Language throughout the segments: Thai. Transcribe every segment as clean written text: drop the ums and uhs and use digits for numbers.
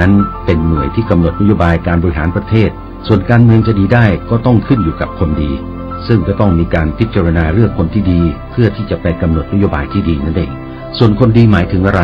นั้นเป็นหน่วยที่กำหนดนโยบายการบริหารประเทศส่วนการเมืองจะดีได้ก็ต้องขึ้นอยู่กับคนดีซึ่งก็ต้องมีการพิจารณาเลือกคนที่ดีเพื่อที่จะไปกำหนดนโยบายที่ดีนั่นเองส่วนคนดีหมายถึงอะไร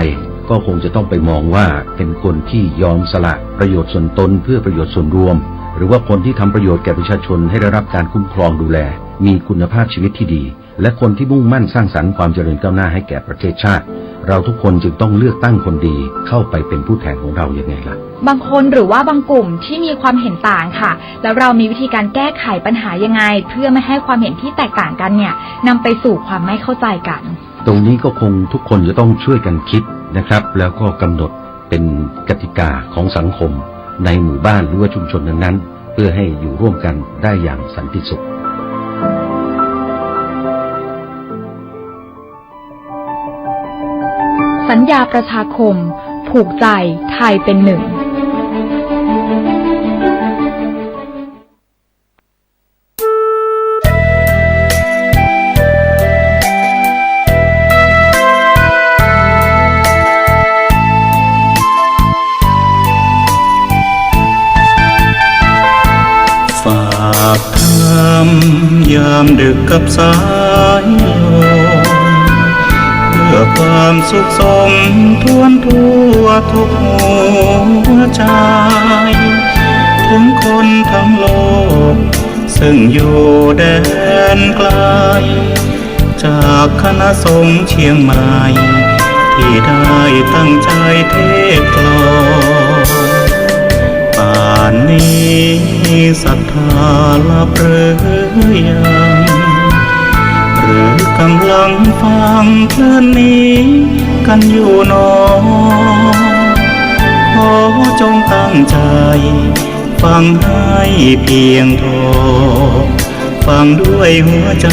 ก็คงจะต้องไปมองว่าเป็นคนที่ยอมสละประโยชน์ส่วนตนเพื่อประโยชน์ส่วนรวมหรือว่าคนที่ทำประโยชน์แก่ประชาชนให้ได้รับการคุ้มครองดูแลมีคุณภาพชีวิตที่ดีและคนที่มุ่งมั่นสร้างสรรค์ความเจริญก้าวหน้าให้แก่ประเทศชาติเราทุกคนจึงต้องเลือกตั้งคนดีเข้าไปเป็นผู้แทนของเราอย่างไงล่ะบางคนหรือว่าบางกลุ่มที่มีความเห็นต่างค่ะแล้วเรามีวิธีการแก้ไขปัญหายังไงเพื่อไม่ให้ความเห็นที่แตกต่างกันเนี่ยนำไปสู่ความไม่เข้าใจกันตรงนี้ก็คงทุกคนจะต้องช่วยกันคิดนะครับแล้วก็กำหนดเป็นกติกาของสังคมในหมู่บ้านหรือว่าชุมชนนั้นๆเพื่อให้อยู่ร่วมกันได้อย่างสันติสุขสัญญาประชาคมผูกใจไทยเป็นหนึ่งฝากทำยามดึกกับสายลมเพื่อความสุขสมทวนทั่วทุกหัวใจถึงคนทั้งโลกซึ่งอยู่แดนไกลจากคณะสงฆ์เชียงใหม่ที่ได้ตั้งใจเทศกลอนป่านนี้ศรัทธาลับหรือยังหรือกำลังฟังเพลงนี้กันอยู่หนอขอจงตั้งใจฟังให้เพียงพอฟังด้วยหัวใจ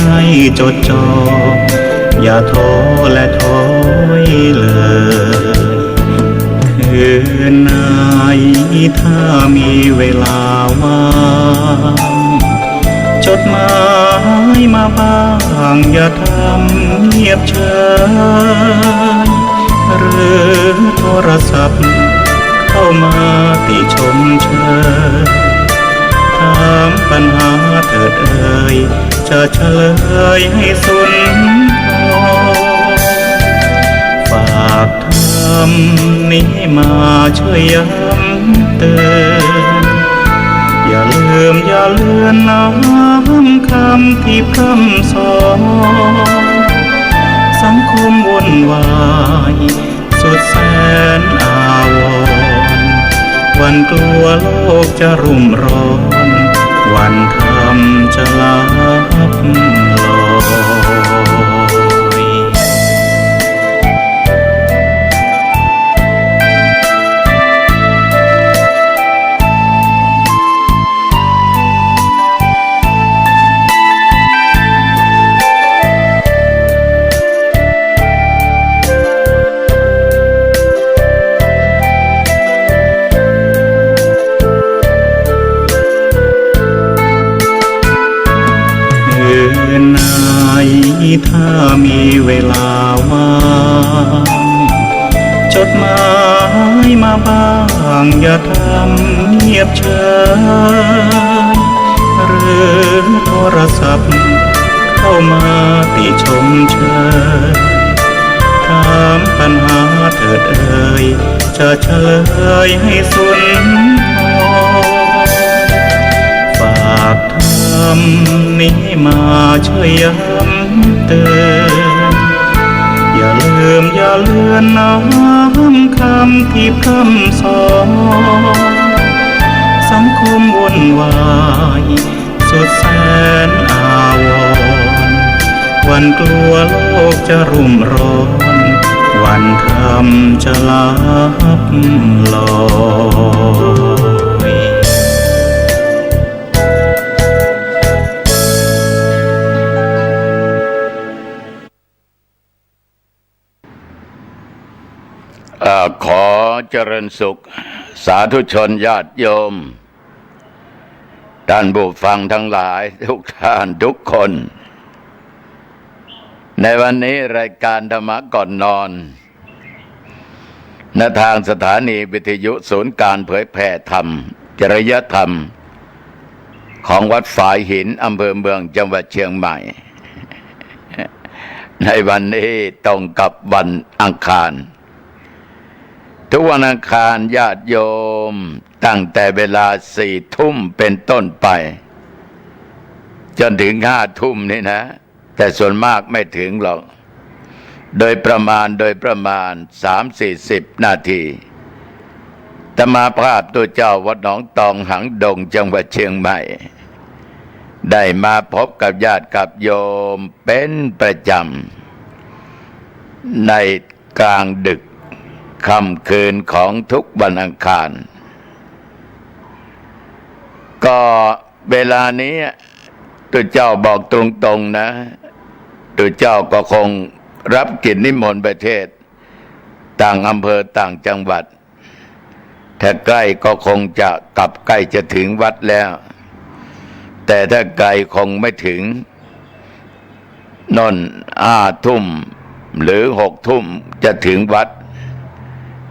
จดจ่ออย่าท้อและถอยเลยคืนไหนถ้ามีเวลาว่างจดหมายมาบ้างอย่าทำเงียบเฉยหรือโทรศัพท์เข้ามาติชมเชยถามปัญหาเถิดเอ่ยจะเฉลยให้สุนทรฝากทำนี้มาช่วยย้ำเตือนอย่าลืมอย่าเลือนน้ำคำที่พร่ำสอนสังคมวุ่นวายสุดแสนอาวรณ์วันกลัวโลกจะรุ่มร้อนวันธรรมจะลับลอยถ้ามีเวลาว่างจดหมายมาบ้างอย่าทำเงียบเฉยหรือโทรศัพท์เข้ามาติชมเชยถามปัญหาเถิดเอ่ยจะเฉลยให้สุนทรฝากทำนี้มาช่วยย้ำเตือนอย่าลืมอย่าเลือนน้ำคำที่พร่ำสอนสังคมวุ่นวายสุดแสนอาวรณ์วันกลัวโลกจะรุ่มร้อนวันธรรมจะลับลอยขอเจริญสุขสาธุชนญาติโยมท่านผู้ฟังทั้งหลายทุกท่านทุกคนในวันนี้รายการธรรมะก่อนนอน ณทางสถานีวิทยุศูนย์การเผยแผ่ธรรมจริยธรรมของวัดฝายหินอำเภอเมืองจังหวัดเชียงใหม่ในวันนี้ตรงกับวันอังคารทุกวันอังคารญาติโยมตั้งแต่เวลา4 ทุ่มเป็นต้นไปจนถึง5 ทุ่มนี่นะแต่ส่วนมากไม่ถึงหรอกโดยประมาณ3-40 นาทีอาตมาภาพตัวเจ้าวัดหนองตองหังดงจังหวัดเชียงใหม่ได้มาพบกับญาติกับโยมเป็นประจำในกลางดึกค่ำคืนของทุกวันอังคารก็เวลานี้ตัวเจ้าบอกตรงๆนะตัวเจ้าก็คงรับกิจนิมนต์ประเทศต่างอำเภอต่างจังหวัดถ้าใกล้ก็คงจะกลับใกล้จะถึงวัดแล้วแต่ถ้าไกลคงไม่ถึงนน5 ทุ่มหรือ6 ทุ่มจะถึงวัด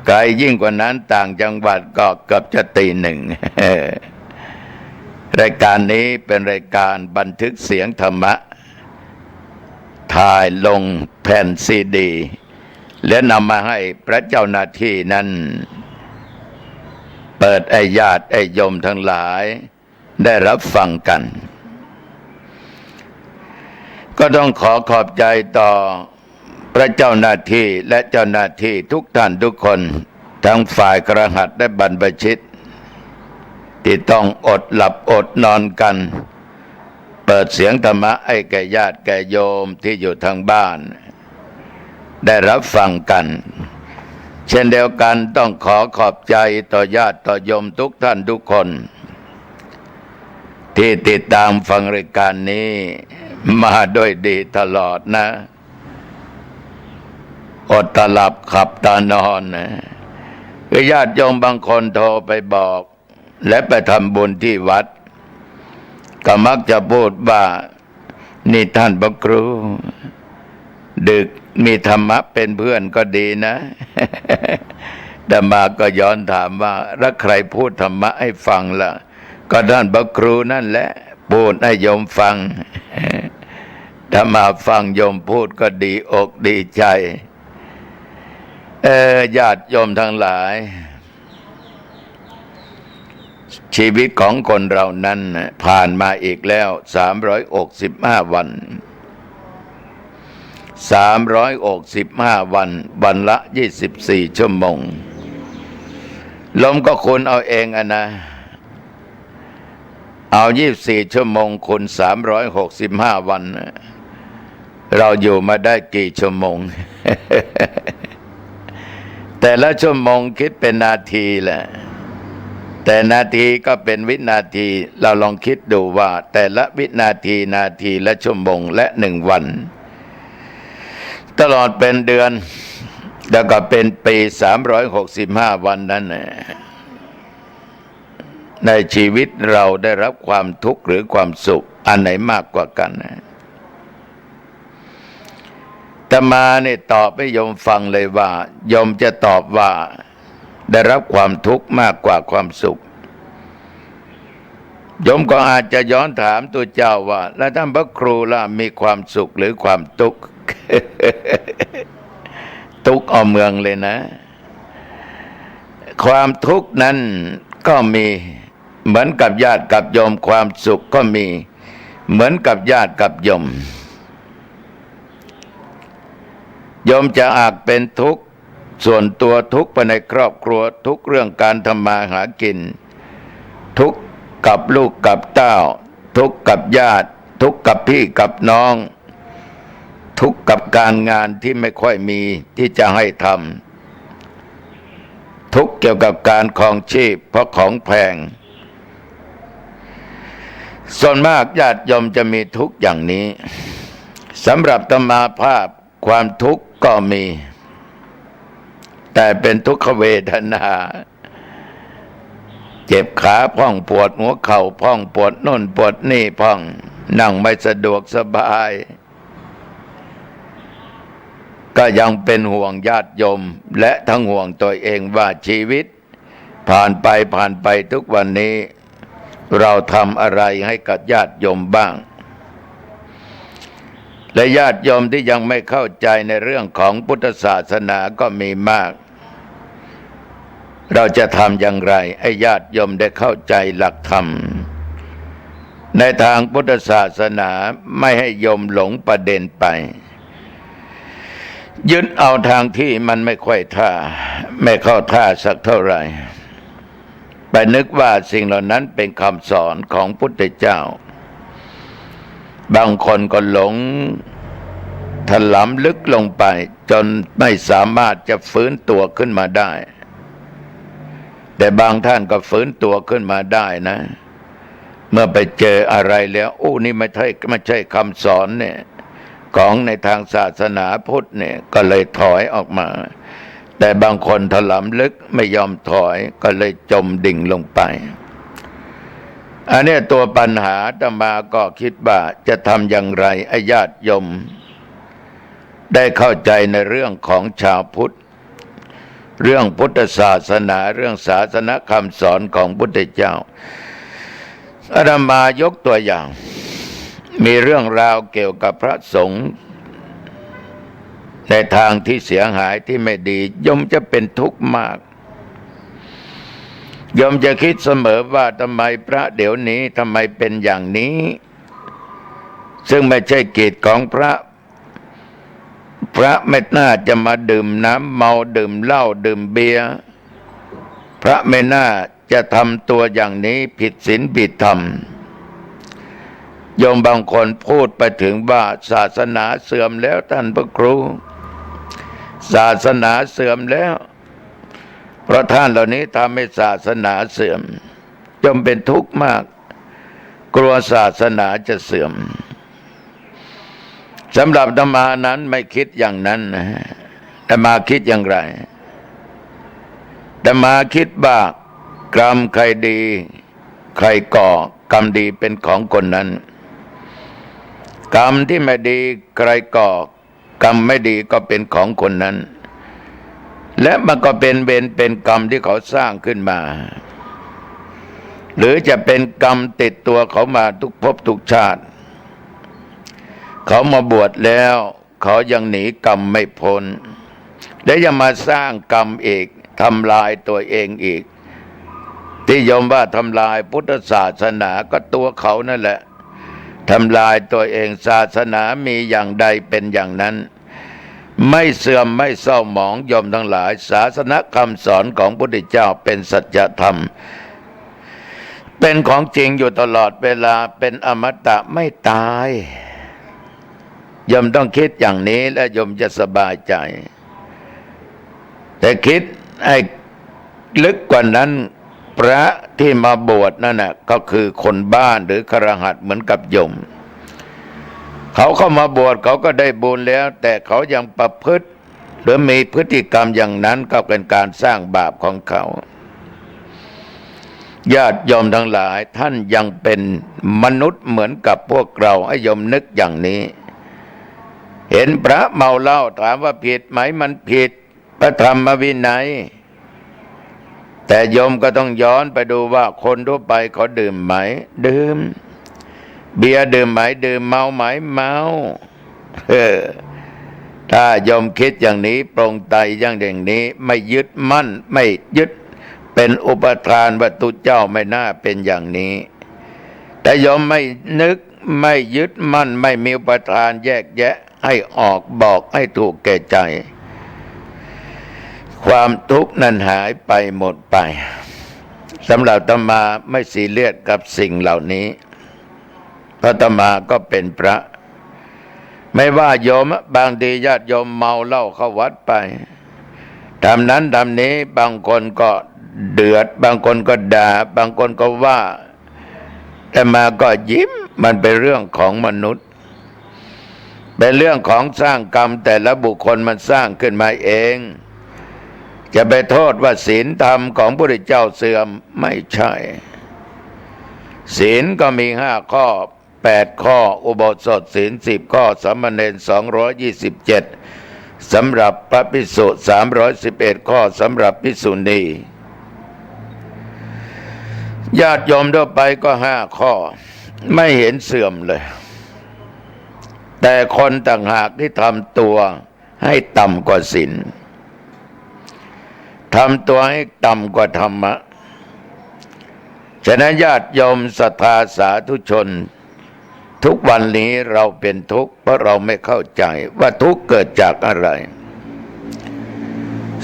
ไกลยิ่งกว่านั้นต่างจังหวัดก็เกือบจะตี 1 รายการนี้เป็นรายการบันทึกเสียงธรรมะถ่ายลงแผ่นซีดีและนำมาให้พระเจ้าหน้าที่นั้นเปิดให้ญาติให้โยมทั้งหลายได้รับฟังกันก็ต้องขอขอบใจต่อพระเจ้าหน้าที่และเจ้าหน้าที่ทุกท่านทุกคนทั้งฝ่ายคฤหัสถ์และบรรพชิตที่ต้องอดหลับอดนอนกันเปิดเสียงธรรมะให้แก่ญาติแก่โยมที่อยู่ทางบ้านได้รับฟังกันเช่นเดียวกันต้องขอขอบใจต่อญาติต่อโยมทุกท่านทุกคนที่ติดตามฟังรายการนี้มาด้วยดีตลอดนะอดตาหลับขับตานอนนะญาติโยมบางคนโทรไปบอกและไปทำบุญที่วัดก็มักจะพูดว่านี่ท่านพระครูดึกมีธรรมะเป็นเพื่อนก็ดีนะแต่มาก็ย้อนถามว่าแล้วใครพูดธรรมะให้ฟังล่ะก็ท่านพระครูนั่นแหละพูดให้โยมฟังถ้ามาฟังโยมพูดก็ดีอกดีใจญาติโยมทั้งหลายชีวิตของคนเรานั้นผ่านมาอีกแล้ว365 วัน365 วันวันละ24 ชั่วโมงลมก็คุณเอาเองนะเอา24 ชั่วโมงคุณ365 วันเราอยู่มาได้กี่ชั่วโมง แต่ละชั่วโมงคิดเป็นนาทีแหละแต่นาทีก็เป็นวินาทีเราลองคิดดูว่าแต่ละวินาทีนาทีและชั่วโมงและ1 วันตลอดเป็นเดือนแล้วก็เป็นปี365 วันนั้นในชีวิตเราได้รับความทุกข์หรือความสุขอันไหนมากกว่ากันอาตมาเนี่ยตอบให้โยมฟังเลยว่าโยมจะตอบว่าได้รับความทุกข์มากกว่าความสุขโยมก็อาจจะย้อนถามตัวเจ้าว่าแล้วท่านพระครูล่ะมีความสุขหรือความทุกข์ ทุกข์เอาเมืองเลยนะความทุกข์นั้นก็มีเหมือนกับญาติกับโยมความสุขก็มีเหมือนกับญาติกับโยมโยมจะอาจเป็นทุกข์ส่วนตัวทุกข์ไปในครอบครัวทุกข์เรื่องการทำมาหากินทุกข์กับลูกกับเต้าทุกข์กับญาติทุกข์กับพี่กับน้องทุกข์กับการงานที่ไม่ค่อยมีที่จะให้ทำทุกข์เกี่ยวกับการครองชีพเพราะของแพงส่วนมากญาติโยมจะมีทุกข์อย่างนี้สำหรับอาตมาภาพความทุกข์ก็มีแต่เป็นทุกขเวทนาเจ็บขาพ่องปวดหัวเข่าพ่องปวดโน่นปวดนี่พ่องนั่งไม่สะดวกสบายก็ ก็ยังเป็นห่วงญาติโยมและทั้งห่วงตัวเองว่าชีวิตผ่านไปทุกวันนี้เราทำอะไรให้กับญาติโยมบ้างและญาติโยมที่ยังไม่เข้าใจในเรื่องของพุทธศาสนาก็มีมากเราจะทำอย่างไรให้ญาติโยมได้เข้าใจหลักธรรมในทางพุทธศาสนาไม่ให้โยมหลงประเด็นไปยึดเอาทางที่มันไม่ค่อยท่าไม่เข้าท่าสักเท่าไหร่ไปนึกว่าสิ่งเหล่านั้นเป็นคำสอนของพุทธเจ้าบางคนก็หลงถลำลึกลงไปจนไม่สามารถจะฟื้นตัวขึ้นมาได้แต่บางท่านก็ฟื้นตัวขึ้นมาได้นะเมื่อไปเจออะไรแล้วโอ้นี่ไม่ใช่คำสอนเนี่ยของในทางศาสนาพุทธเนี่ยก็เลยถอยออกมาแต่บางคนถลำลึกไม่ยอมถอยก็เลยจมดิ่งลงไปอันนี้ตัวปัญหาอาตมาก็คิดว่าจะทำอย่างไรให้ญาติโยมได้เข้าใจในเรื่องของชาวพุทธเรื่องพุทธศาสนาเรื่องศาสนคำสอนของพุทธเจ้าอาตมายกตัวอย่างมีเรื่องราวเกี่ยวกับพระสงฆ์ในทางที่เสียหายที่ไม่ดีโยมจะเป็นทุกข์มากโยมจะคิดเสมอว่าทำไมพระเดี๋ยวนี้ทำไมเป็นอย่างนี้ซึ่งไม่ใช่กิจของพระไม่น่าจะมาดื่มน้ำเมาดื่มเหล้าดื่มเบียร์พระไม่น่าจะทำตัวอย่างนี้ผิดศีลผิดธรรมโยมบางคนพูดไปถึงว่าศาสนาเสื่อมแล้วท่านพระครูศาสนาเสื่อมแล้วเพราะท่านเหล่านี้ทำให้ศาสนาเสื่อมโยมเป็นทุกข์มากกลัวศาสนาจะเสื่อมสำหรับอาตมานั้นไม่คิดอย่างนั้นนะอาตมาคิดอย่างไรอาตมาคิดว่ากรรมใครดีใครก่อกรรมดีเป็นของคนนั้นกรรมที่ไม่ดีใครก่อกรรมไม่ดีก็เป็นของคนนั้นและมันก็เป็นเวรเป็นกรรมที่เขาสร้างขึ้นมาหรือจะเป็นกรรมติดตัวเขามาทุกภพทุกชาติเขามาบวชแล้วเขายังหนีกรรมไม่พ้นและยังมาสร้างกรรมอีกทำลายตัวเองอีกที่โยมว่าทำลายพุทธศาสนาก็ตัวเขานั่นแหละทำลายตัวเองศาสนามีอย่างใดเป็นอย่างนั้นไม่เสื่อมไม่เศร้าหมองโยมทั้งหลายศาสนคำสอนของพระพุทธเจ้าเป็นสัจธรรมเป็นของจริงอยู่ตลอดเวลาเป็นอมตะไม่ตายโยมต้องคิดอย่างนี้และโยมจะสบายใจแต่คิดให้ลึกกว่านั้นพระที่มาบวชนั่นน่ะก็คือคนบ้านหรือคฤหัสถ์เหมือนกับโยมเขาเข้ามาบวชเขาก็ได้บุญแล้วแต่เขายังประพฤติหรือมีพฤติกรรมอย่างนั้นก็เป็นการสร้างบาปของเขาญาติโยมทั้งหลายท่านยังเป็นมนุษย์เหมือนกับพวกเราให้โยมนึกอย่างนี้เห็นพระเมาเหล้าถามว่าผิดไหมมันผิดพระธรรมวินัยแต่โยมก็ต้องย้อนไปดูว่าคนทั่วไปเขาดื่มไหมดื่มเบียร์ดื่มไหมดื่มเมาไหมเมาถ้าโยมคิดอย่างนี้ปรงไตอย่างนี้ไม่ยึดมั่นไม่ยึดเป็นอุปทานวัตถุเจ้าไม่น่าเป็นอย่างนี้แต่โยมไม่นึกไม่ยึดมั่นไม่มีอุปทานแยกแยะให้ออกบอกให้ถูกแก่ใจความทุกข์นั้นหายไปหมดไปสำหรับอาตมาไม่ซีเรียสกับสิ่งเหล่านี้เพราะอาตมาก็เป็นพระไม่ว่าโยมบางทีญาติโยมเมาเหล้าเข้าวัดไปทำนั้นทำนี้บางคนก็เดือดบางคนก็ด่าบางคนก็ว่าแต่มาก็ยิ้มมันเป็นเรื่องของมนุษย์เป็นเรื่องของสร้างกรรมแต่ละบุคคลมันสร้างขึ้นมาเองจะไปโทษว่าศีลธรรมของพระพุทธเจ้าเสื่อมไม่ใช่ศีลก็มี5 ข้อ8 ข้ออุโบสถศีล10 ข้อสามเณร227 สำหรับพระภิกษุ311ข้อสำหรับภิกษุณีญาติโยมทั่วไปก็5ข้อไม่เห็นเสื่อมเลยแต่คนต่างหากที่ทำตัวให้ต่ำกว่าศีลทำตัวให้ต่ำกว่าธรรมะฉะนั้นญาติโยมศรัทธาสาธุชนทุกวันนี้เราเป็นทุกข์เพราะเราไม่เข้าใจว่าทุกข์เกิดจากอะไร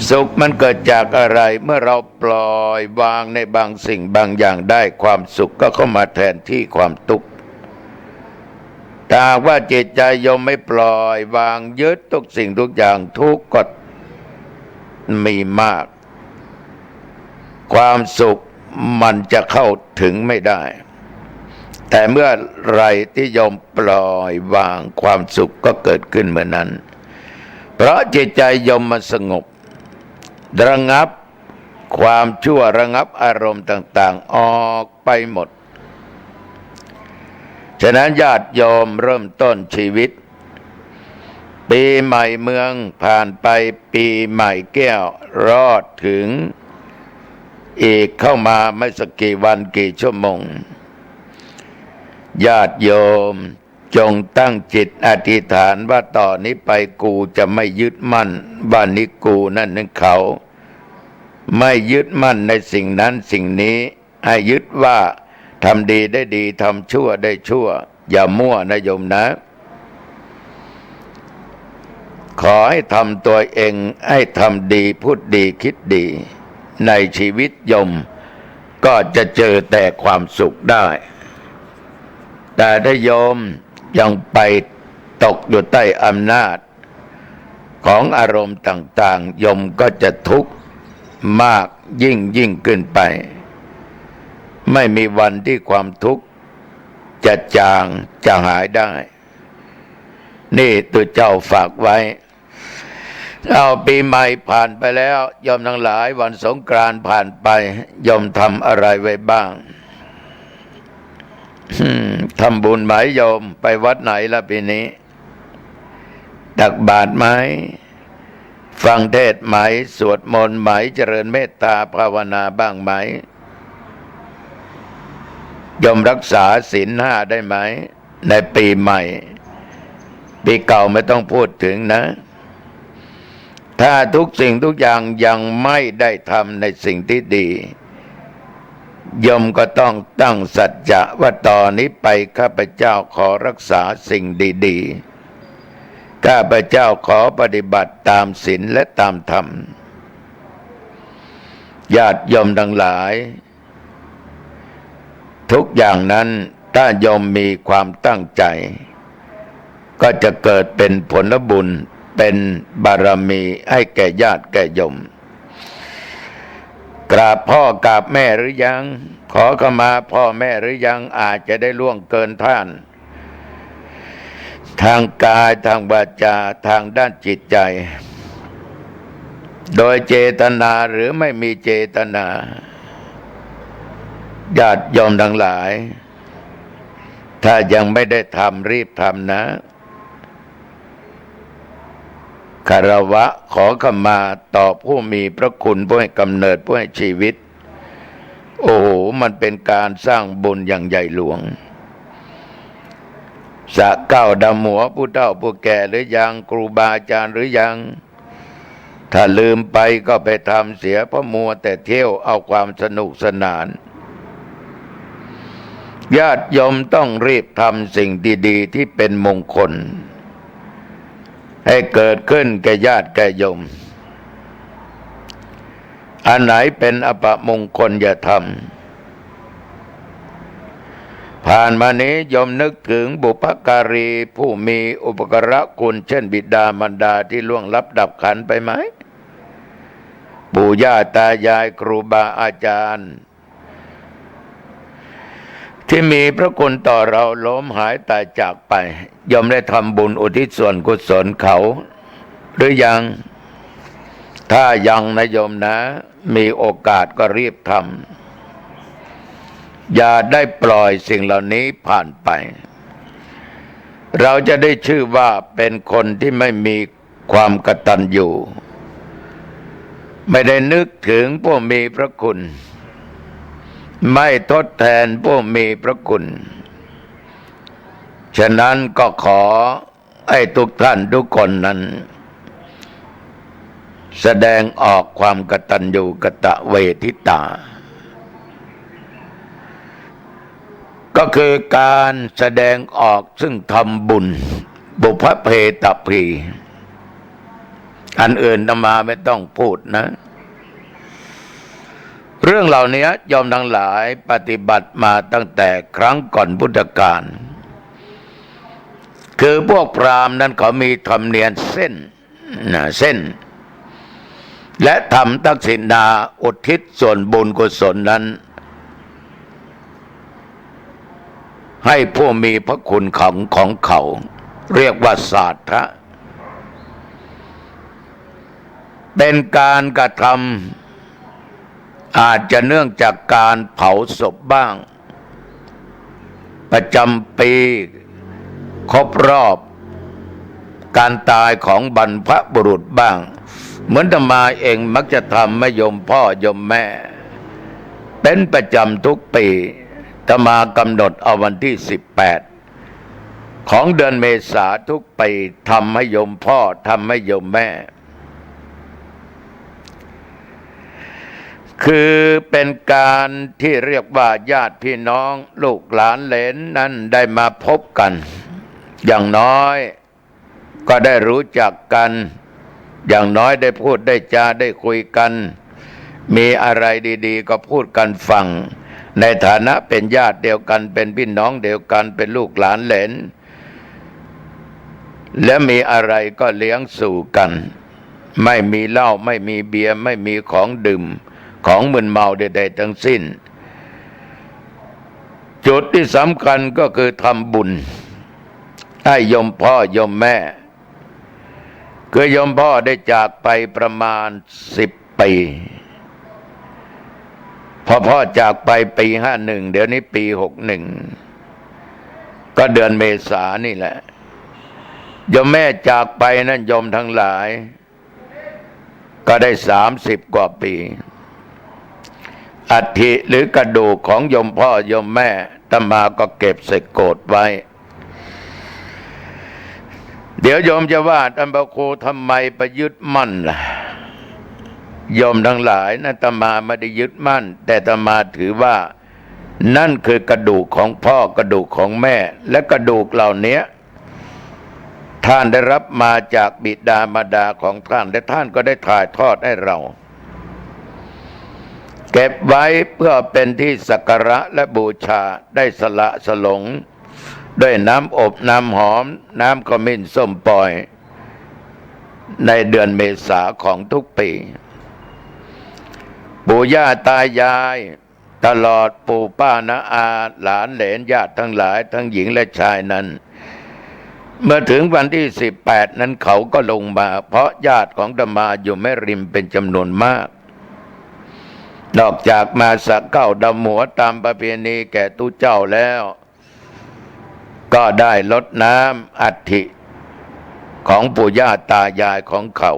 สุขมันเกิดจากอะไรเมื่อเราปล่อยวางในบางสิ่งบางอย่างได้ความสุขก็เข้ามาแทนที่ความทุกข์ถ้าว่าจิตใจโยมไม่ปล่อยวางยึดทุกสิ่งทุกอย่างทุกข์ก็มีมากความสุขมันจะเข้าถึงไม่ได้แต่เมื่อไรที่โยมปล่อยวางความสุขก็เกิดขึ้นเมื่อนั้นเพราะจิตใจโยมมันสงบระงับความชั่วระงับอารมณ์ต่างๆออกไปหมดฉะนั้นญาติโยมเริ่มต้นชีวิตปีใหม่เมืองผ่านไปปีใหม่แก้วรอดถึงอีกเข้ามาไม่สักกี่วันกี่ชั่วโมงญาติโยมจงตั้งจิตอธิษฐานว่าต่อนนี้ไปกูจะไม่ยึดมั่นว่านี่กูนั่นนั่นเขาไม่ยึดมั่นในสิ่งนั้นสิ่งนี้ให้ยึดว่าทำดีได้ดีทำชั่วได้ชั่วอย่ามั่วนะโยมนะขอให้ทำตัวเองให้ทำดีพูดดีคิดดีในชีวิตโยมก็จะเจอแต่ความสุขได้แต่ถ้าโยมยังไปตกอยู่ใต้อำนาจของอารมณ์ต่างๆโยมก็จะทุกข์มากยิ่งขึ้นไปไม่มีวันที่ความทุกข์จะจางจะหายได้นี่ตัวเจ้าฝากไว้เอาปีใหม่ผ่านไปแล้วโยมทั้งหลายวันสงกรานต์ผ่านไปโยมทำอะไรไว้บ้างทำบุญไหมโยมไปวัดไหนล่ะปีนี้ตักบาตรไหมฟังเทศน์ไหมสวดมนต์ไหมเจริญเมตตาภาวนาบ้างไหมโยมรักษาศีล5ได้ไหมในปีใหม่ปีเก่าไม่ต้องพูดถึงนะถ้าทุกสิ่งทุกอย่างยังไม่ได้ทำในสิ่งที่ดีโยมก็ต้องตั้งสัจจะว่าต่อนนี้ไปข้าพเจ้าขอรักษาสิ่งดีๆข้าพเจ้าขอปฏิบัติตามศีลและตามธรรมญาติโยมทั้งหลายทุกอย่างนั้นถ้าโยมมีความตั้งใจก็จะเกิดเป็นผลบุญเป็นบารมีให้แก่ญาติแก่โยมกราบพ่อกราบแม่หรือยังขอขมาพ่อแม่หรือยังอาจจะได้ล่วงเกินท่านทางกายทางวาจาทางด้านจิตใจโดยเจตนาหรือไม่มีเจตนาญาติโยมทั้งหลายถ้ายังไม่ได้ทำรีบทำนะคารวะขอขมาต่อผู้มีพระคุณผู้ให้กำเนิดผู้ให้ชีวิตโอ้โหมันเป็นการสร้างบุญอย่างใหญ่หลวงสะเก้าดำหัวผู้เฒ่าผู้แก่หรือยังครูบาอาจารย์หรือยังถ้าลืมไปก็ไปทำเสียเพราะมัวแต่เที่ยวเอาความสนุกสนานญาติโยมต้องรีบทำสิ่งดีๆที่เป็นมงคลให้เกิดขึ้นแก่ญาติแก่โยมอันไหนเป็นอัปมงคลอย่าทำผ่านมานี้โยมนึกถึงบุพการีผู้มีอุปการะคุณเช่นบิดามารดาที่ล่วงลับดับขันไปไหมปู่ย่าตายายครูบาอาจารย์ที่มีพระคุณต่อเราล้มหายตายจากไปยอมได้ทำบุญอุทิศส่วนกุศลเขาหรือยังถ้ายังนะโยมนะมีโอกาสก็รีบทำอย่าได้ปล่อยสิ่งเหล่านี้ผ่านไปเราจะได้ชื่อว่าเป็นคนที่ไม่มี ความกตัญญูไม่ได้นึกถึงผู้มีพระคุณไม่ทดแทนผู้มีพระคุณฉะนั้นก็ขอให้ทุกท่านทุกคนนั้นแสดงออกความกตัญญูกตเวทิตาก็คือการแสดงออกซึ่งทำบุญบุพเพตพีอันอื่นอาตมาไม่ต้องพูดนะเรื่องเหล่านี้ยอมทั้งหลายปฏิบัติมาตั้งแต่ครั้งก่อนพุทธกาลคือพวกพราหมณ์นั้นเขามีธรรมเนียมเส้นและทำทักษิณาอุทิศส่วนบุญกุศลนั้นให้ผู้มีพระคุณของเขาเรียกว่าศาสตะเป็นการกระทำอาจจะเนื่องจากการเผาศพบ้างประจำปีครบรอบการตายของบรรพบุรุษบ้างเหมือนอาตมาเองมักจะทำให้โยมพ่อโยมแม่เป็นประจำทุกปีอาตมากำหนดเอาวันที่18ของเดือนเมษาทุกปีทำให้โยมพ่อทำให้โยมแม่คือเป็นการที่เรียกว่าญาติพี่น้องลูกหลานเหลนนั้นได้มาพบกันอย่างน้อยก็ได้รู้จักกันอย่างน้อยได้พูดได้จาได้คุยกันมีอะไรดีๆก็พูดกันฟังในฐานะเป็นญาติเดียวกันเป็นพี่น้องเดียวกันเป็นลูกหลานเหลนและมีอะไรก็เลี้ยงสู่กันไม่มีเหล้าไม่มีเบียร์ไม่มีของดื่มของมึนเมาใดๆทั้งสิ้นจุดที่สำคัญก็คือทำบุญให้โยมพ่อโยมแม่คือโยมพ่อได้จากไปประมาณ10 ปีพอพ่อจากไปปี51เดี๋ยวนี้ปี61ก็เดือนเมษานี่แหละโยมแม่จากไปนั้นโยมทั้งหลายก็ได้30 กว่าปีอัฐิหรือกระดูกของโยมพ่อโยมแม่อาตมาก็เก็บใส่โกฐไว้เดี๋ยวโยมจะว่าท่านพระครูทำไมไปยึดมั่นล่ะโยมทั้งหลายนะอาตมาไม่ได้ยึดมั่นแต่อาตมาถือว่านั่นคือกระดูกของพ่อกระดูกของแม่และกระดูกเหล่านี้ท่านได้รับมาจากบิดามารดาของท่านและท่านก็ได้ถ่ายทอดให้เราเก็บไว้เพื่อเป็นที่สักการะและบูชาได้สละสลงด้วยน้ำอบน้ำหอมน้ำขมิ้นส้มปล่อยในเดือนเมษาของทุกปีปู่ย่าตายายตลอดปู่ป้าน้าอาหลานเหลนญาติทั้งหลายทั้งหญิงและชายนั้นเมื่อถึงวันที่18นั้นเขาก็ลงมาเพราะญาติของอาตมาอยู่แม่ริมเป็นจำนวนมากนอกจากมาสักเก้าดำหัวตามประเพณีแก่ตู้เจ้าแล้วก็ได้รดน้ำอัฐิของปู่ย่าตายายของเขา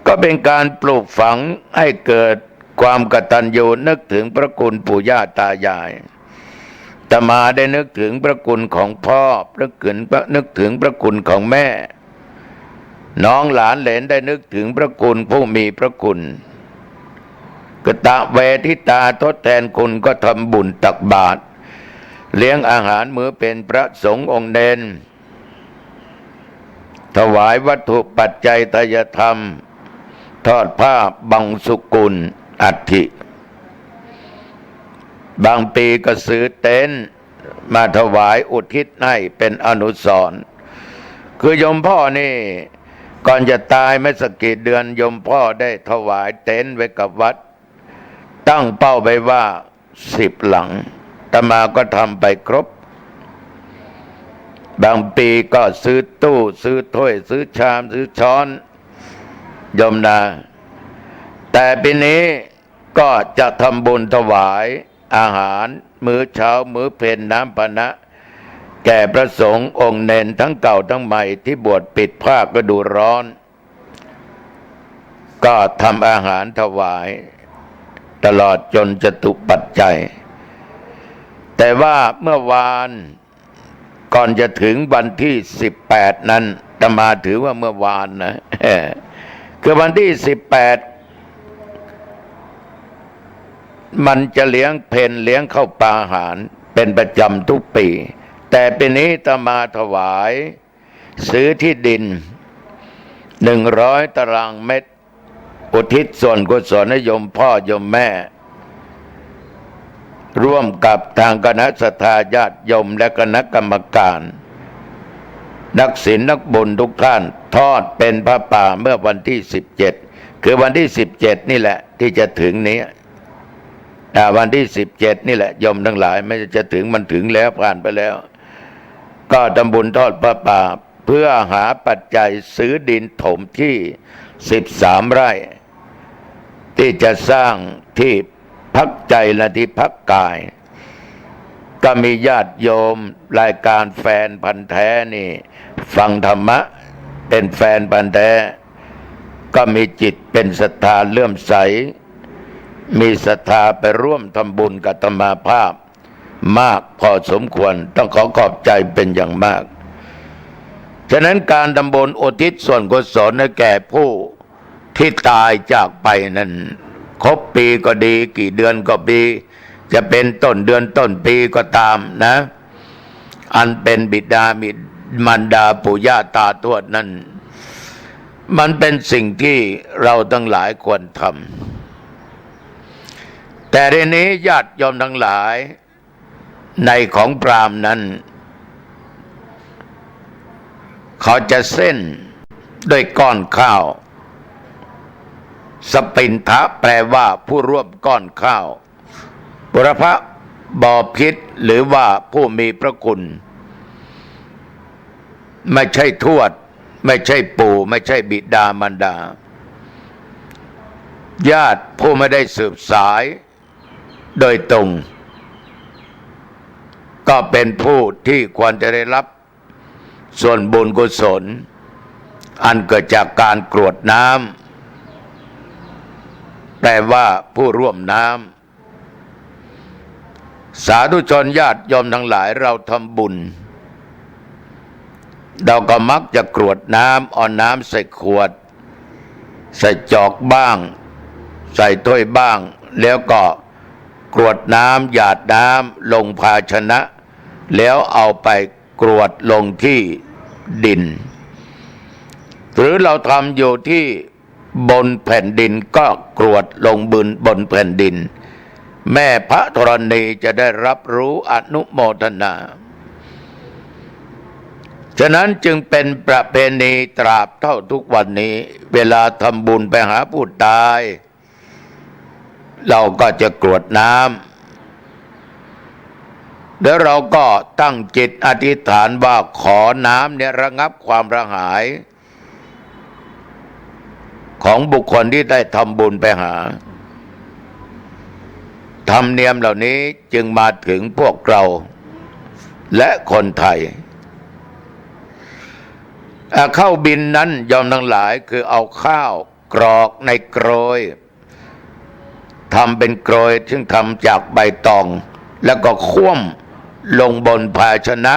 ก็เป็นการปลูกฝังให้เกิดความกตัญญูนึกถึงพระคุณปู่ย่าตายายอาตมาได้นึกถึงพระคุณของพ่อนึกถึงพระคุณของแม่น้องหลานเหลนได้นึกถึงพระคุณผู้มีพระคุณกตเวทิตาทดแทนคุณก็ทำบุญตักบาตรเลี้ยงอาหารมื้อเป็นพระสงฆ์องค์เด่นถวายวัตถุปัจจัยทายธรรมทอดผ้าบังสุกุลอัฐิบางปีก็ซื้อเต็นท์มาถวายอุทิศให้เป็นอนุสรณ์คือโยมพ่อนี่ก่อนจะตายไม่สักกี่เดือนโยมพ่อได้ถวายเต็นท์ไว้กับวัดตั้งเป้าไว้ว่า10 หลังอาตมาก็ทำไปครบบางปีก็ซื้อตู้ซื้อถ้วยซื้อชามซื้อช้อนโยมนาแต่ปีนี้ก็จะทำบุญถวายอาหารมื้อเช้ามื้อเพลน้ำปนะ แก่พระสงฆ์องค์เนนทั้งเก่าทั้งใหม่ที่บวชปิดผ้าฤดูร้อน ก็ทำอาหารถวายตลอดจนจตุปัจจัยแต่ว่าเมื่อวานก่อนจะถึงวันที่18นั้นอาตมาถือว่าเมื่อวานนะ คือวันที่18มันจะเลี้ยงเพลเลี้ยงข้าวปลาอาหารเป็นประจำทุกปีแต่ปีนี้อาตมาถวายซื้อที่ดิน100 ตารางเมตรอุทิศส่วนกุศลให้โยมพ่อโยมแม่ร่วมกับทางคณะศรัทธาญาติโยมและคณะกรรมการนักศีลนักบุญทุกท่านทอดเป็นพระป่าเมื่อวันที่17คือวันที่17นี่แหละที่จะถึงนี้วันที่17นี่แหละโยมทั้งหลายไม่จะถึงมันถึงแล้วผ่านไปแล้วก็ทำบุญทอดพระป่าเพื่อหาปัจจัยซื้อดินถมที่13 ไร่ที่จะสร้างที่พักใจและที่พักกายก็มีญาติโยมรายการแฟนพันธุ์แท้นี่ฟังธรรมะเป็นแฟนพันธุ์แท้ก็มีจิตเป็นศรัทธาเลื่อมใสมีศรัทธาไปร่วมทำบุญกับอาตมาภาพมากพอสมควรต้องขอขอบใจเป็นอย่างมากฉะนั้นการทำบุญอุทิศส่วนกุศลให้แก่ผู้ที่ตายจากไปนั้นครบปีก็ดีกี่เดือนก็ปีจะเป็นต้นเดือนต้นปีก็ตามนะอันเป็นบิดามารดาปู่ย่าตาทวดนั้นมันเป็นสิ่งที่เราทั้งหลายควรทำแต่ในนี้ญาติโยมทั้งหลายในของพราหมณ์นั้นเขาจะเส้นด้วยก้อนข้าวสปินทะแปลว่าผู้ร่วมก้อนข้าวบุรพบพิตรหรือว่าผู้มีพระคุณไม่ใช่ทวดไม่ใช่ปู่ไม่ใช่บิดามารดาญาติผู้ไม่ได้สืบสายโดยตรงก็เป็นผู้ที่ควรจะได้รับส่วนบุญกุศลอันเกิดจากการกรวดน้ำแปลว่าผู้ร่วมน้ำสาธุชนญาติโยมทั้งหลายเราทำบุญเราก็มักจะกรวดน้ำเอาน้ำใส่ขวดใส่จอกบ้างใส่ถ้วยบ้างแล้วก็กรวดน้ำหยาดน้ำลงภาชนะแล้วเอาไปกรวดลงที่ดินหรือเราทำอยู่ที่บนแผ่นดินก็กรวดลงบนแผ่นดินแม่พระธรณีจะได้รับรู้อนุโมทนาฉะนั้นจึงเป็นประเพณีตราบเท่าทุกวันนี้เวลาทำบุญไปหาผู้ตายเราก็จะกรวดน้ำแล้วเราก็ตั้งจิตอธิษฐานว่าขอน้ำเนี่ยระงับความระหายของบุคคลที่ได้ทำบุญไปหาธรรมเนียมเหล่านี้จึงมาถึงพวกเราและคนไทยข้าวบินนั้นยอมทั้งหลายคือเอาข้าวกรอกในโกรยทำเป็นโกรยซึ่งทำจากใบตองแล้วก็คว่ำลงบนภาชนะ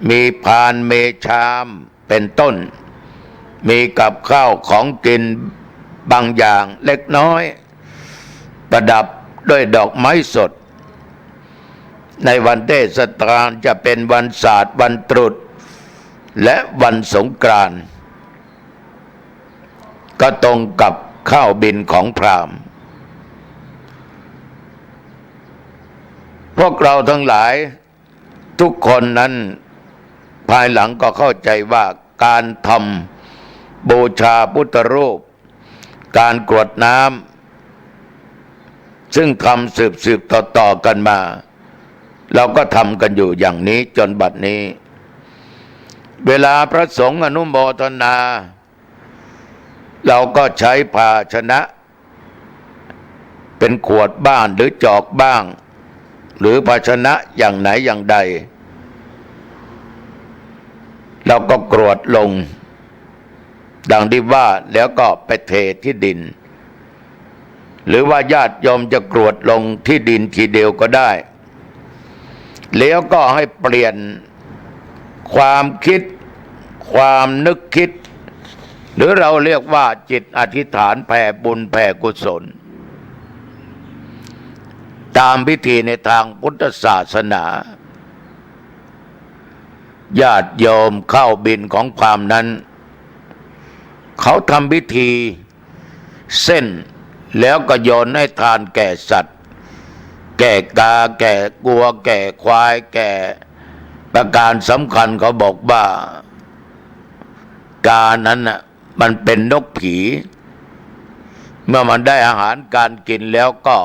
มีพานเมชามเป็นต้นมีกับข้าวของกินบางอย่างเล็กน้อยประดับด้วยดอกไม้สดในวันเทศกาลจะเป็นวันศาสตร์วันตรุษและวันสงกรานต์ก็ตรงกับข้าวบิณของพราหมณ์พวกเราทั้งหลายทุกคนนั้นภายหลังก็เข้าใจว่าการทำบูชาพุทธรูปการกรวดน้ำซึ่งทำสืบต่อกันมาเราก็ทำกันอยู่อย่างนี้จนบัดนี้เวลาพระสงฆ์อนุโมทนาเราก็ใช้ภาชนะเป็นขวดบ้างหรือจอกบ้างหรือภาชนะอย่างไหนอย่างใด แล้วก็กรวดลงดังที่ว่าแล้วก็ไปเทที่ดิน หรือว่าญาติโยมจะกรวดลงที่ดินทีเดียวก็ได้แล้วก็ให้เปลี่ยนความคิดความนึกคิดหรือเราเรียกว่าจิตอธิษฐานแผ่บุญแผ่กุศลตามพิธีในทางพุทธศาสนาญาติโยมเข้าบิณฑของพราหมณ์นั้นเขาทำพิธีเส้นแล้วก็โยนให้ทานแก่สัตว์แก่กาแก่กัวแก่ควายแก่ประการสำคัญเขาบอกว่ากานั้นน่ะมันเป็นนกผีเมื่อมันได้อาหารการกินแล้วก็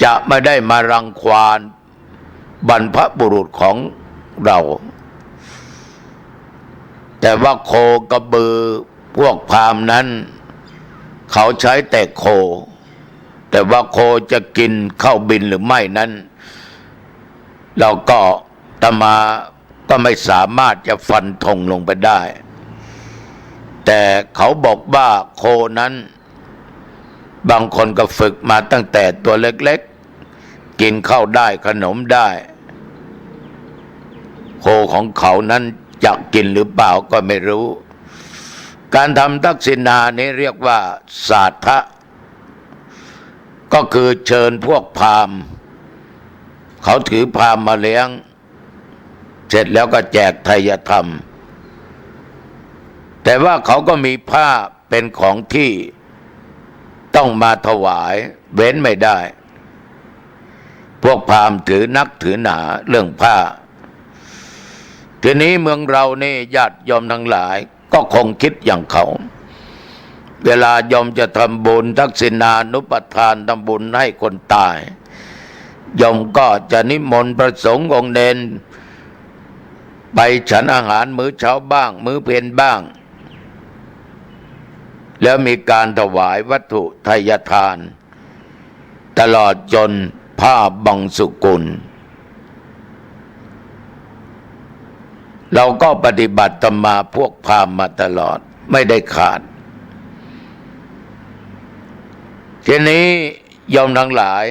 จะไม่ได้มารังควานบรรพบุรุษของเราแต่ว่าโคกระบือพวกพราหมณ์นั้นเขาใช้แต่โคแต่ว่าโคจะกินเข้าบิณฑหรือไม่นั้นเราก็อาตมาก็ไม่สามารถจะฟันธงลงไปได้แต่เขาบอกว่าโคนั้นบางคนก็ฝึกมาตั้งแต่ตัวเล็กๆกินข้าวได้ขนมได้โคของเขานั้นจะกินหรือเปล่าก็ไม่รู้การทำทักษิณานี้เรียกว่าสาธะก็คือเชิญพวกพราหมณ์เขาถือพราหมณ์มาเลี้ยงเสร็จแล้วก็แจกไทยธรรมแต่ว่าเขาก็มีผ้าเป็นของที่ต้องมาถวายเว้นไม่ได้พวกพราหมณ์ถือนักถือหนาเรื่องผ้าทีนี้เมืองเรานี่ญาติโยมทั้งหลายก็คงคิดอย่างเขาเวลาโยมจะทำบุญทักษิณานุปทานทำบุญให้คนตายโยมก็จะนิมนต์พระสงฆ์องค์เนรไปฉันอาหารมื้อเช้าบ้างมื้อเพลบ้างแล้วมีการถวายวัตถุทายทานตลอดจนผ้าบังสุกุลเราก็ปฏิบัติตามมาพวกพราหมณ์มาตลอดไม่ได้ขาดทีนี้โยมทั้งหลาย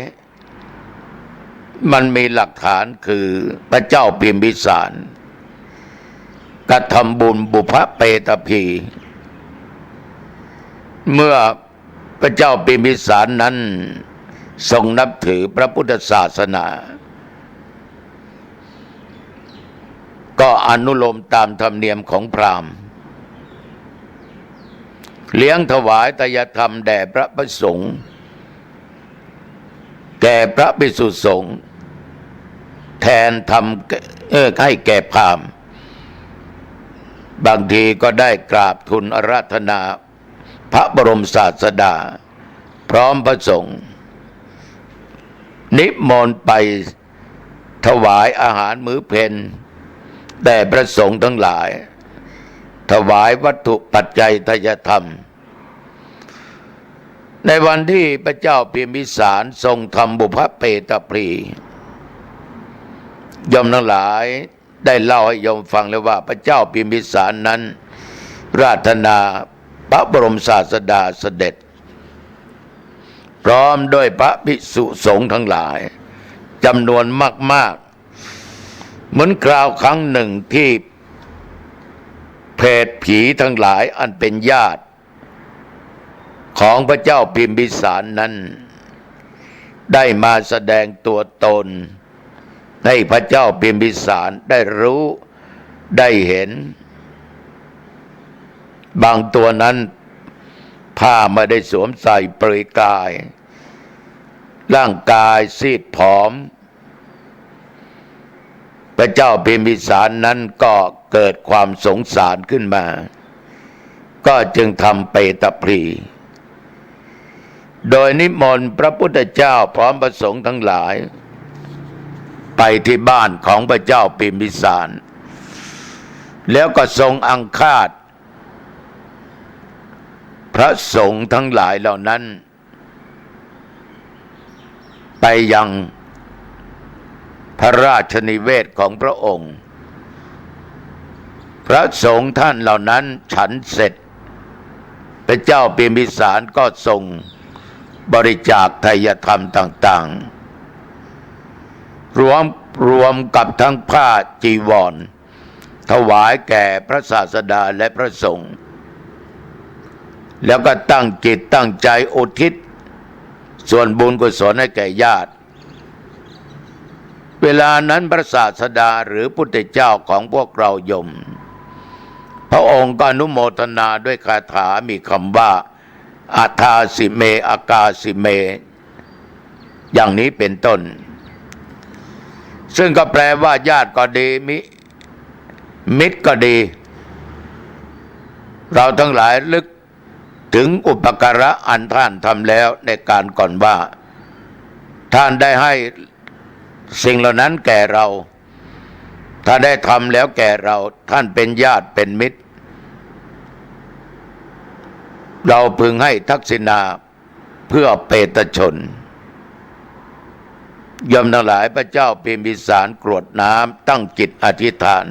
มันมีหลักฐานคือพระเจ้าพิมพิสารกระทำบุญบุพเพตพีเมื่อพระเจ้าพิมพิสารนั้นทรงนับถือพระพุทธศาสนาก็อนุโลมตามธรรมเนียมของพราหมณ์เลี้ยงถวายทายธรรมแด่พระภิกษุสงฆ์แก่พระภิกษุสงฆ์แทนธรรมให้แก่พราหมณ์บางทีก็ได้กราบทูลอาราธนาพระบรมศาสดาพร้อมพระสงฆ์นิมนต์ไปถวายอาหารมื้อเพลแด่พระสงฆ์ทั้งหลายถวายวัตถุปัจจัยทายธรรมในวันที่พระเจ้าพิมพิสารทรงทำบุพเพตพีโยมทั้งหลายได้เล่าให้โยมฟังแล้วว่าพระเจ้าพิมพิสารนั้นราธนาพระบรมศาสดาเสด็จพร้อมด้วยพระภิกษุสงฆ์ทั้งหลายจำนวนมากๆเหมือนคราวครั้งหนึ่งที่เพศผีทั้งหลายอันเป็นญาติของพระเจ้าพิมพิสารนั้นได้มาแสดงตัวตนให้พระเจ้าพิมพิสารได้รู้ได้เห็นบางตัวนั้นผ้าไม่ได้สวมใส่เปลือยกายร่างกายซีดผอมพระเจ้าพิมพิสารนั้นก็เกิดความสงสารขึ้นมาก็จึงทำเปตพลีโดยนิมนต์พระพุทธเจ้าพร้อมพระสงฆ์ทั้งหลายไปที่บ้านของพระเจ้าพิมพิสารแล้วก็ทรงอังคาดพระสงฆ์ทั้งหลายเหล่านั้นไปยังพระราชนิเวศของพระองค์ พระสงฆ์ท่านเหล่านั้นฉันเสร็จพระเจ้าพิมพิสารก็ส่งบริจาคไทยธรรมต่างๆรวมกับทั้งผ้าจีวรถวายแก่พระศาสดาและพระสงฆ์แล้วก็ตั้งจิตตั้งใจอุทิศส่วนบุญกุศลให้แก่ญาติเวลานั้นพระศาสดาหรือพุทธเจ้าของพวกเราโยมพระองค์ก็อนุโมทนาด้วยคาถามีคำว่าอาทาสิเมอากาสิเมอย่างนี้เป็นต้นซึ่งก็แปลว่าญาติก็ดีมิตรก็ดีเราทั้งหลายลึกถึงอุปการะอันท่านทำแล้วในการก่อนว่าท่านได้ให้สิ่งเหล่านั้นแก่เราถ้าได้ทำแล้วแก่เราท่านเป็นญาติเป็นมิตรเราพึงให้ทักษิณาเพื่อเปตชนยมทั้งหลายพระเจ้าพิมพิสารกรวดน้ำตั้งจิตอธิษฐาน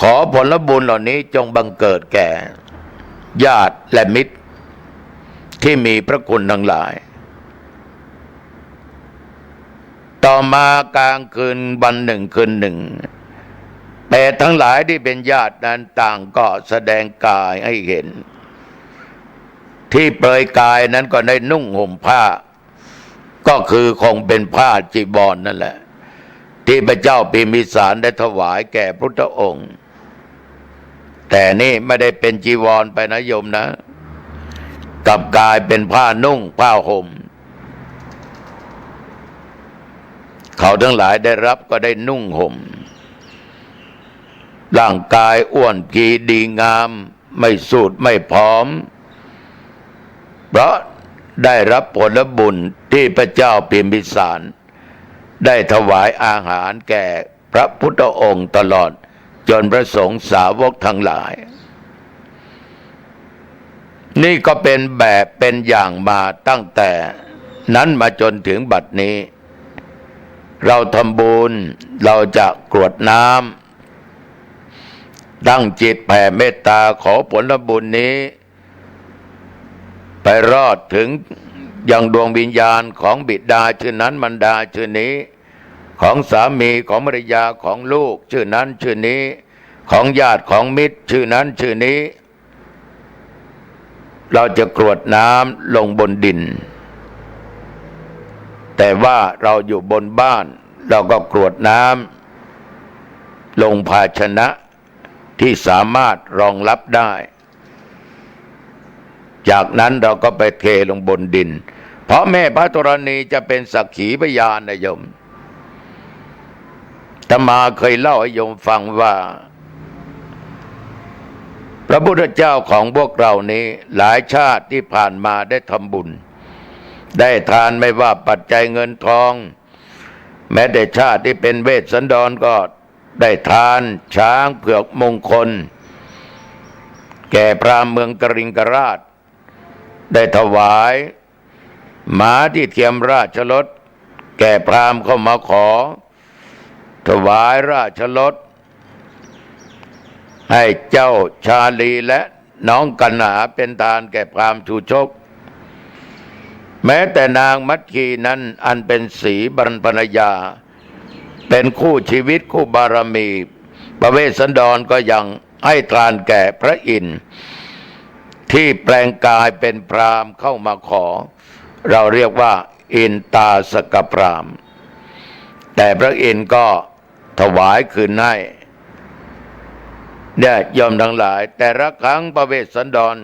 ขอผลบุญเหล่านี้จงบังเกิดแก่ญาติและมิตรที่มีพระคุณทั้งหลายต่อมากลางคืนวันหนึ่งคืนหนึ่งแต่ทั้งหลายที่เป็นญาตินั้นต่างก็แสดงกายให้เห็นที่เปลือยกายนั้นก็ได้นุ่งห่มผ้าก็คือคงเป็นผ้าจีวร นั่นแหละที่พระเจ้าพิมพิสารได้ถวายแก่พระพุทธองค์แต่นี่ไม่ได้เป็นจีวรไปนะโยมนะกลับกลายเป็นผ้านุ่งผ้าห่มเขาทั้งหลายได้รับก็ได้นุ่งห่มร่างกายอ้วนพีดีงามไม่สูดไม่ผอมเพราะได้รับผลบุญที่พระเจ้าพิมพิสารได้ถวายอาหารแก่พระพุทธองค์ตลอดจนพระสงฆ์สาวกทั้งหลายนี่ก็เป็นแบบเป็นอย่างมาตั้งแต่นั้นมาจนถึงบัดนี้เราทำบุญเราจะกรวดน้ำตั้งจิตแผ่เมตตาขอผลบุญนี้ไปรอดถึงยังดวงวิญญาณของบิดาชื่อนั้นมารดาชื่อนี้ของสามีของภรรยาของลูกชื่อนั้นชื่อนี้ของญาติของมิตรชื่อนั้นชื่อนี้เราจะกรวดน้ำลงบนดินแต่ว่าเราอยู่บนบ้านเราก็กรวดน้ำลงภาชนะที่สามารถรองรับได้จากนั้นเราก็ไปเทลงบนดินเพราะแม่พระธรณีจะเป็นสักขีพยานนะโยมอาตมาเคยเล่าให้โยมฟังว่าพระพุทธเจ้าของพวกเรานี้หลายชาติที่ผ่านมาได้ทำบุญได้ทานไม่ว่าปัจจัยเงินทองแม้แต่ชาติที่เป็นเวสสันดรก็ได้ทานช้างเผือกมงคลแก่พราหมณ์เมืองกริงกราชได้ถวายหมาที่เทียมราชรถแก่พราหมณ์เข้ามาขอถวายราชรถให้เจ้าชาลีและน้องกันหาเป็นทานแก่พราหมณ์ชูชกแม้แต่นางมัทคีนั้นอันเป็นสีบรรพนยาเป็นคู่ชีวิตคู่บารมีพระเวสสันดรก็ยังให้ทานแก่พระอินทร์ที่แปลงกายเป็นพราหมณ์เข้ามาขอเราเรียกว่าอินตาสกพราหมณ์แต่พระอินทร์ก็ถวายคืนให้เนี่ยยอมทั้งหลายแต่ละครั้งพระเวสสันดร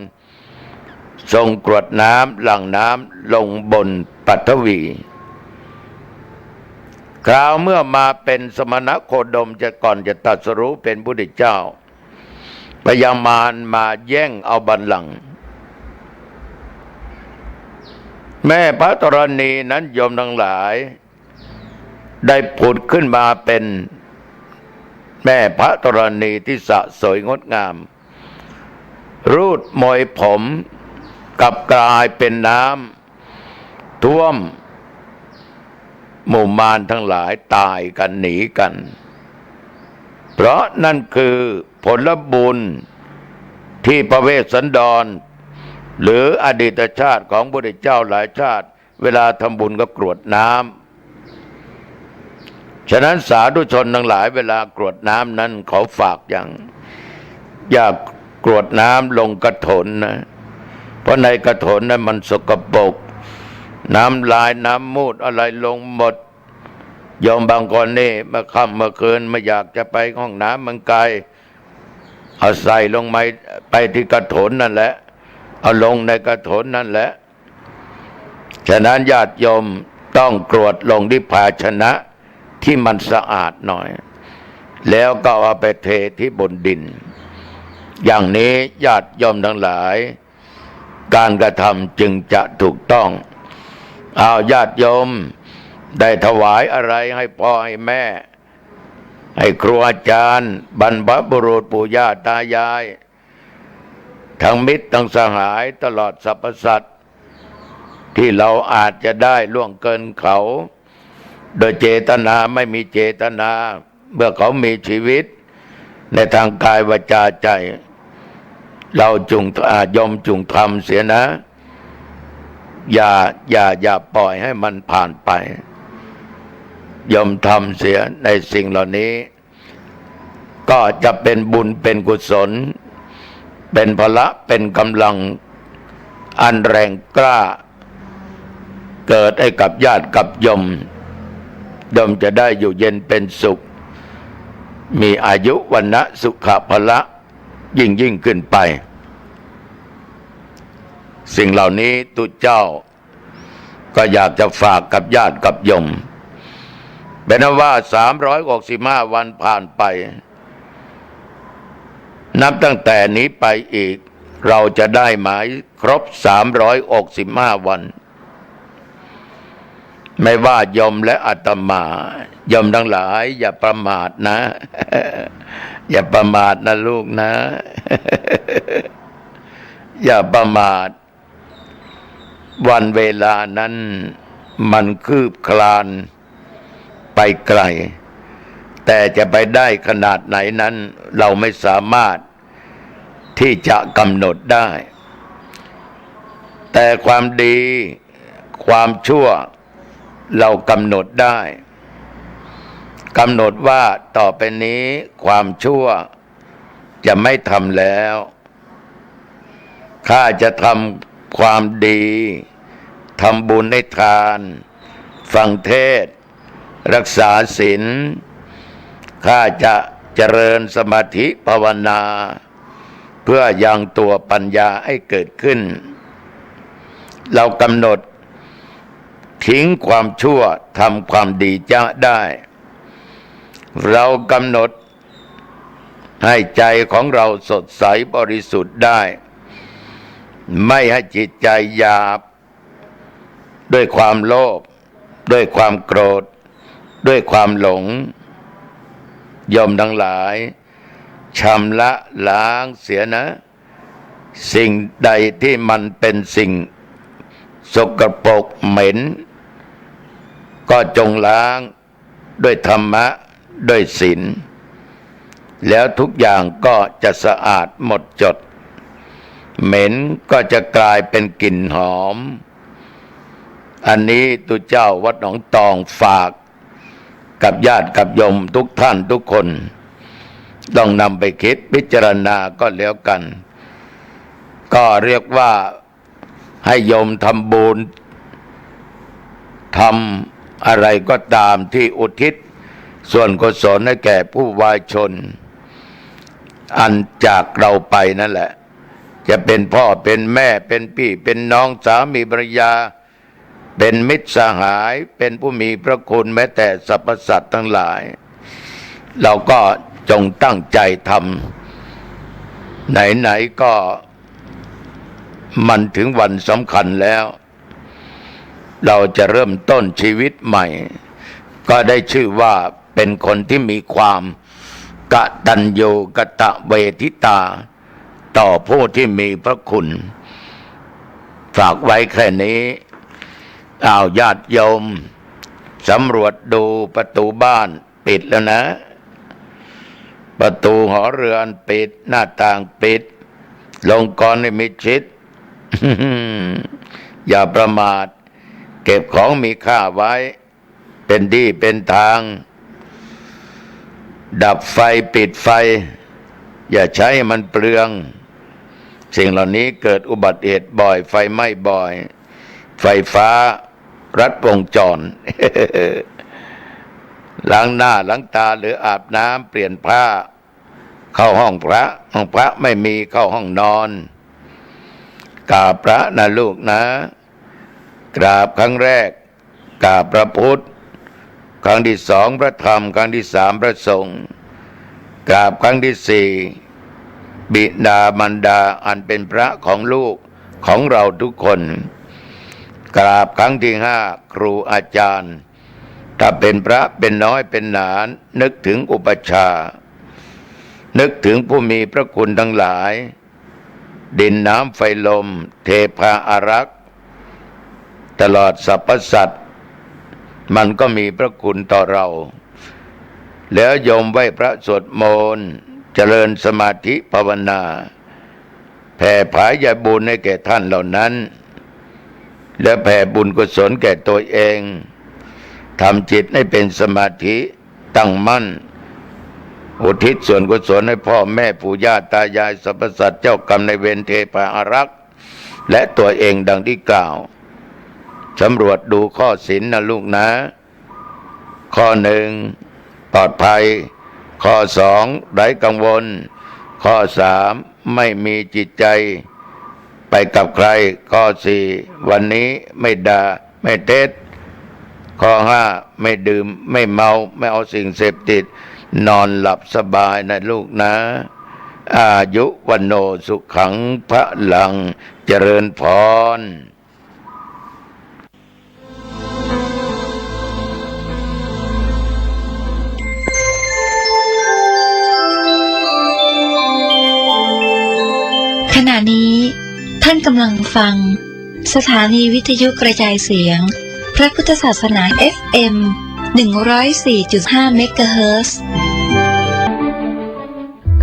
ทรงกรวดน้ำหลั่งน้ำลงบนปัทวีคราวเมื่อมาเป็นสมณโคดมจะก่อนจะตรัสรู้เป็นพุทธเจ้าพญามารมาแย่งเอาบัลลังก์แม่พระธรณีนั้นโยมทั้งหลายได้ผุดขึ้นมาเป็นแม่พระธรณีที่สะสวยงดงามรูดมวยผมกลับกลายเป็นน้ำท่วมหมู่มารทั้งหลายตายกันหนีกัน เพราะนั่นคือผลบุญที่พระเวสสันดรหรืออดีตชาติของพระพุทธเจ้าหลายชาติเวลาทำบุญก็กรวดน้ำฉะนั้นสาธุชนทั้งหลายเวลากรวดน้ำนั้นขอฝากอย่างอย่ากรวดน้ำลงกระถนนะเพราะในกระถนนั้นมันสกปรกน้ำลายน้ำมูดอะไรลงหมดโยมบางคนนี่เมื่อค่ำเมื่อคืนไม่อยากจะไปห้องน้ำมันไกลเอาใส่ลงไปที่กระถนนั่นแหละเอาลงในกระถนนั่นแหละฉะนั้นญาติโยมต้องกรวดลงที่ภาชนะที่มันสะอาดหน่อยแล้วก็เอาไปเทที่บนดินอย่างนี้ญาติโยมทั้งหลายการกระทำจึงจะถูกต้องเอาญาติโยมได้ถวายอะไรให้พ่อให้แม่ให้ครูอาจารย์บรรพบุรุษปู่ย่าตายายทั้งมิตรทั้งสหายตลอดสรรพสัตว์ที่เราอาจจะได้ล่วงเกินเขาโดยเจตนาไม่มีเจตนาเมื่อเขามีชีวิตในทางกายวาจาใจเรายมจุงทำเสียนะอย่าปล่อยให้มันผ่านไปยมทำเสียในสิ่งเหล่านี้ก็จะเป็นบุญเป็นกุศลเป็นพละเป็นกำลังอันแรงกล้าเกิดให้กับญาติกับโยมจะได้อยู่เย็นเป็นสุขมีอายุวันนะสุขพละยิ่งขึ้นไปสิ่งเหล่านี้ตุเจ้าก็อยากจะฝากกับญาติกับโยมเป็นว่า365วันผ่านไปนับตั้งแต่นี้ไปอีกเราจะได้หมายครบ365วันไม่ว่าโยมและอาตมาโยมทั้งหลายอย่าประมาทนะ อย่าประมาทนะลูกนะ อย่าประมาทวันเวลานั้นมันคืบคลานไปไกลแต่จะไปได้ขนาดไหนนั้นเราไม่สามารถที่จะกำหนดได้แต่ความดีความชั่วเรากำหนดได้กำหนดว่าต่อไปนี้ความชั่วจะไม่ทำแล้วข้าจะทำความดีทำบุญให้ทานฟังเทศน์รักษาศีลข้าจะเจริญสมาธิภาวนาเพื่อยังตัวปัญญาให้เกิดขึ้นเรากำหนดทิ้งความชั่วทำความดีจะได้เรากำหนดให้ใจของเราสดใสบริสุทธิ์ได้ไม่ให้จิตใจหยาบด้วยความโลภด้วยความโกรธด้วยความหลงโยมทั้งหลายชำระล้างเสียนะสิ่งใดที่มันเป็นสิ่งสกปรกเหม็นก็จงล้างด้วยธรรมะด้วยศีลแล้วทุกอย่างก็จะสะอาดหมดจดเหม็นก็จะกลายเป็นกลิ่นหอมอันนี้ตุเจ้าวัดหนองตองฝากกับญาติกับโยมทุกท่านทุกคนต้องนำไปคิดพิจารณาก็แล้วกันก็เรียกว่าให้โยมทำบุญทำอะไรก็ตามที่อุทิศส่วนกุศลให้แก่ผู้วายชนอันจากเราไปนั่นแหละจะเป็นพ่อเป็นแม่เป็นพี่เป็นน้องสามีภรรยาเป็นมิตรสหายเป็นผู้มีพระคุณแม้แต่สรรพสัตว์ทั้งหลายเราก็จงตั้งใจทำไหนๆก็มันถึงวันสำคัญแล้วเราจะเริ่มต้นชีวิตใหม่ก็ได้ชื่อว่าเป็นคนที่มีความกตัญญูกตเวทิตาต่อผู้ที่มีพระคุณฝากไว้แค่นี้ญาติโยมสำรวจดูประตูบ้านปิดแล้วนะ ประตูหอเรือนปิดหน้าต่างปิดลงกรให้มิดชิด อย่าประมาทเก็บของมีค่าไว้เป็นที่เป็นทางดับไฟปิดไฟอย่าใช้มันเปลืองสิ่งเหล่านี้เกิดอุบัติเหตุบ่อยไฟไหม้บ่อยไฟฟ้ารัดวงจร ล้างหน้าล้างตาหรืออาบน้ำเปลี่ยนผ้าเข้าห้องพระไม่มีเข้าห้องนอนกราบพระนะลูกนะกราบครั้งแรกกราบพระพุทธครั้งที่สองพระธรรมครั้งที่สามพระสงฆ์กราบครั้งที่สี่บิดามารดาอันเป็นพระของลูกของเราทุกคนกราบครั้งที่ห้าครูอาจารย์ถ้าเป็นพระเป็นน้อยเป็นหนานึกถึงอุปัชฌาย์นึกถึงผู้มีพระคุณทั้งหลายดินน้ำไฟลมเทพาอารักษ์ตลอดสรรพสัตว์มันก็มีพระคุณต่อเราแล้วโยมไหว้พระสวดมนต์เจริญสมาธิภาวนาแผ่ผายาบุญให้แก่ท่านเหล่านั้นและแผ่บุญกุศลแก่ตัวเองทำจิตให้เป็นสมาธิตั้งมั่นอุทิศส่วนกุศลให้พ่อแม่ปู่ย่าตายายสรรพสัตว์เจ้ากรรมนายเวรเทพาอารักษ์และตัวเองดังที่กล่าวสำรวจดูข้อศีลนะลูกนะข้อหนึ่งปลอดภัยข้อสองไร้กังวลข้อสามไม่มีจิตใจไปกับใครข้อสี่วันนี้ไม่ด่าไม่เท็จข้อห้าไม่ดื่มไม่เมาไม่เอาสิ่งเสพติดนอนหลับสบายนะลูกนะอายุวันโนสุขังพระลังเจริญพรขณะนี้ท่านกำลังฟังสถานีวิทยุกระจายเสียงพระพุทธศาสนา FM 104.5 เมกะเฮิรตซ์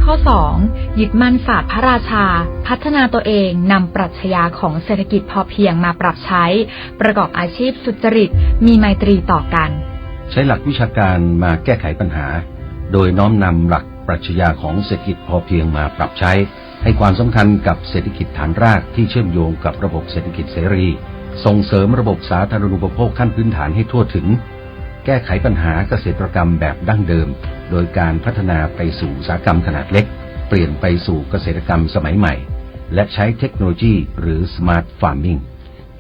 ข้อ 2. ยึดมั่นศาสตร์พระราชาพัฒนาตัวเองนำปรัชญาของเศรษฐกิจพอเพียงมาปรับใช้ประกอบอาชีพสุจริตมีไมตรีต่อกันใช้หลักวิชาการมาแก้ไขปัญหาโดยน้อมนำหลักปรัชญาของเศรษฐกิจพอเพียงมาปรับใช้ให้ความสำคัญกับเศรษฐกิจฐานรากที่เชื่อมโยงกับระบบเศรษฐกิจเสรีส่งเสริมระบบสาธารณูปโภคขั้นพื้นฐานให้ทั่วถึงแก้ไขปัญหาเกษตรกรรมแบบดั้งเดิมโดยการพัฒนาไปสู่อุตสาหกรรมขนาดเล็กเปลี่ยนไปสู่เกษตรกรรมสมัยใหม่และใช้เทคโนโลยีหรือ Smart Farming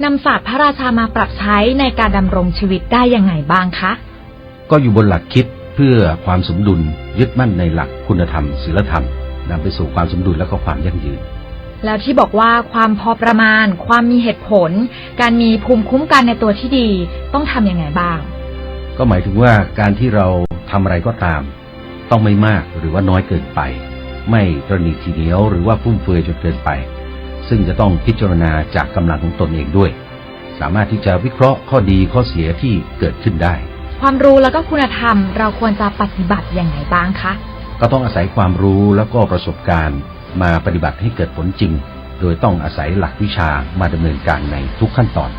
นำศาสตร์พระราชามาปรับใช้ในการดำรงชีวิตได้ยังไงบ้างคะก็อยู่บนหลักคิดเพื่อความสมดุลยึดมั่นในหลักคุณธรรมศีลธรรมนำไปสู่ความสมดุลและก็ความยั่งยืนแล้วที่บอกว่าความพอประมาณความมีเหตุผลการมีภูมิคุ้มกันในตัวที่ดีต้องทำยังไงบ้างก็หมายถึงว่าการที่เราทำอะไรก็ตามต้องไม่มากหรือว่าน้อยเกินไปไม่ตระหนี่ทีเหนียวหรือว่าฟุ่มเฟือยจนเกินไปซึ่งจะต้องพิจารณาจากกำลังของตนเองด้วยสามารถที่จะวิเคราะห์ข้อดีข้อเสียที่เกิดขึ้นได้ความรู้แล้วก็คุณธรรมเราควรจะปฏิบัติยังไงบ้างคะก็ต้องอาศัยความรู้แล้วก็ประสบการณ์มาปฏิบัติให้เกิดผลจริงโดยต้องอาศัยหลักวิชามาดำเนินการในทุกขั้นตอน